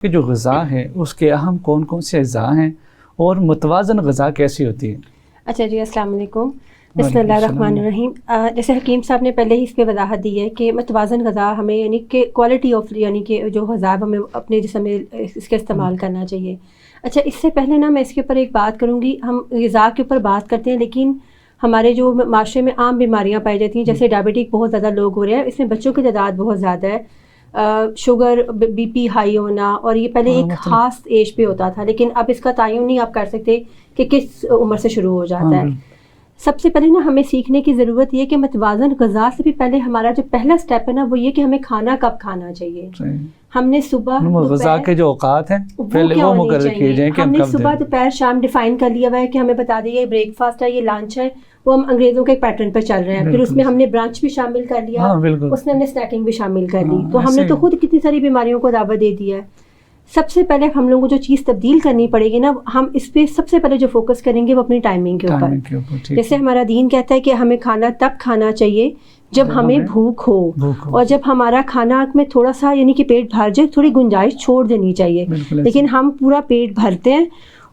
کہ جو غذا ہے اس کے اہم کون کون سے اجزاء ہیں اور متوازن غذا کیسی ہوتی ہے؟ اچھا جی، السلام علیکم، بسم اللہ الرحمن الرحیم۔ جیسے حکیم صاحب نے پہلے ہی اس پہ وضاحت دی ہے کہ متوازن غذا ہمیں یعنی کہ کوالٹی آف یعنی کہ جو غذا ہمیں اپنے جسم میں اس کا استعمال کرنا چاہیے۔ اچھا، اس سے پہلے میں اس کے اوپر ایک بات کروں گی۔ ہم غذا کے اوپر بات کرتے ہیں لیکن ہمارے جو معاشرے میں عام بیماریاں پائی جاتی ہیں جیسے ڈائبٹک بہت زیادہ لوگ ہو رہے ہیں، اس میں بچوں کی تعداد بہت زیادہ ہے، شوگر بی پی ہائی ہونا، اور یہ پہلے ایک خاص ایج پہ ہوتا تھا لیکن اب اس کا تعین نہیں آپ کر سکتے کہ کس عمر سے شروع ہو جاتا ہے۔ سب سے پہلے ہمیں سیکھنے کی ضرورت یہ کہ متوازن غذا سے بھی پہلے ہمارا جو پہلا سٹیپ ہے وہ یہ کہ ہمیں کھانا کب کھانا چاہیے۔ ہم نے صبح غذا کے جو اوقات ہیں پہلے وہ مقرر کیے جائیں کہ ہم نے صبح دوپہر شام ڈیفائن کر لیا ہوا ہے کہ ہمیں بتا دیا یہ بریک فاسٹ ہے، یہ لنچ ہے، وہ ہم انگریزوں کے پیٹرن پہ چل رہے ہیں۔ پھر اس میں ہم نے برانچ بھی شامل کر لیا، اس میں ہم نے اسنیکنگ بھی شامل کر لی، تو ہم نے تو خود کتنی ساری بیماریوں کو دعوت دے دیا ہے۔ سب سے پہلے ہم لوگوں کو جو چیز تبدیل کرنی پڑے گی نا، ہم اس پہ سب سے پہلے جو فوکس کریں گے وہ اپنی ٹائمنگ کے اوپر۔ جیسے ہمارا دین کہتا ہے کہ ہمیں کھانا تب کھانا چاہیے جب ہمیں بھوک ہو، اور جب ہمارا کھانا میں تھوڑا سا یعنی کہ پیٹ بھر جائے تھوڑی گنجائش چھوڑ دینی چاہیے، لیکن ہم پورا پیٹ بھرتے ہیں،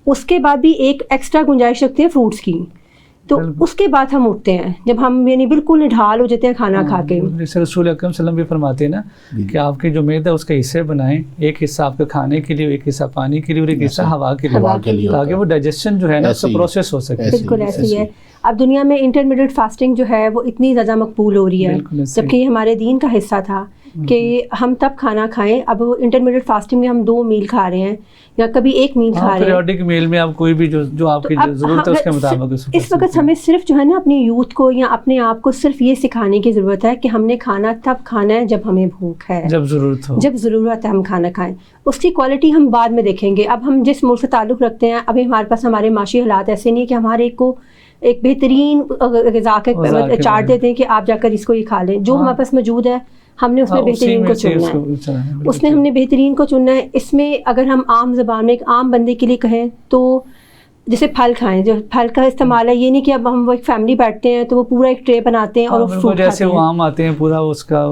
اس کے بعد بھی ایک ایکسٹرا گنجائش رکھتے ہیں فروٹس کی، تو اس کے بعد ہم اٹھتے ہیں جب ہم یعنی بالکل نڈھال ہو جاتے ہیں کھانا کھا کے۔ جیسے رسول اکرم صلی اللہ علیہ وسلم بھی فرماتے ہیں نا کہ آپ کے جو معدہ اس کے حصے بنائیں، ایک حصہ آپ کے کھانے کے لیے، ایک حصہ پانی کے لیے اور ایک حصہ ہوا کے لیے، تاکہ وہ ڈائجیشن جو ہے نا اس کا پروسیس ہو سکے۔ بالکل ایسے ہی ہے۔ اب دنیا میں انٹرمیڈیٹ فاسٹنگ جو ہے وہ اتنی زیادہ مقبول ہو رہی ہے، جبکہ یہ ہمارے دین کا حصہ تھا کہ ہم تب کھانا کھائیں۔ اب انٹرمیڈیٹ فاسٹنگ میں ہم 2 میل کھا رہے ہیں یا کبھی 1 میل کھا رہے ہیں، پیریوڈک میل میں آپ کوئی بھی جو آپ کی ضرورت ہے اس کے مطابق۔ اس وقت ہمیں صرف جو ہے نا اپنی یوتھ کو یا اپنے آپ کو صرف یہ سکھانے کی ضرورت ہے کہ ہم نے کھانا تب کھانا ہے جب ہمیں بھوک ہے، جب ضرورت ہو، جب ضرورت ہے ہم کھانا کھائیں۔ اس کی کوالٹی ہم بعد میں دیکھیں گے۔ اب ہم جس ملک سے تعلق رکھتے ہیں، ابھی ہمارے پاس ہمارے معاشی حالات ایسے نہیں کہ ہمارے ایک کو ایک بہترین غذا کا چارٹ دیتے ہیں کہ آپ جا کر اس کو یہ کھا لیں، جو ہمارے پاس موجود ہے ہم نے اس میں بہترین کو چننا ہے، اس میں ہم نے بہترین کو چننا ہے۔ اس میں اگر ہم عام زبان میں ایک عام بندے کے لیے کہیں تو جیسے پھل کھائیں، جو پھل کا استعمال ہے یہ نہیں کہ اب ہم وہ ایک فیملی بیٹھتے ہیں تو وہ پورا ایک ٹرے بناتے ہیں اور وہ فروٹ جیسے وہ عام آتے ہیں پورا اس کا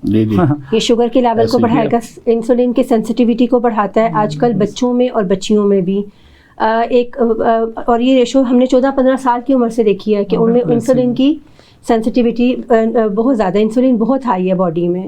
یہ شوگر کے لیول کو بڑھائے گا، انسولین کی سینسٹیوٹی کو بڑھاتا ہے آج کل بچوں میں اور بچیوں میں بھی ایک، اور یہ ریشو ہم نے 14-15 سال کی عمر سے دیکھی ہے کہ ان میں انسولین کی سینسٹیوٹی بہت زیادہ، انسولین بہت ہائی ہے باڈی میں۔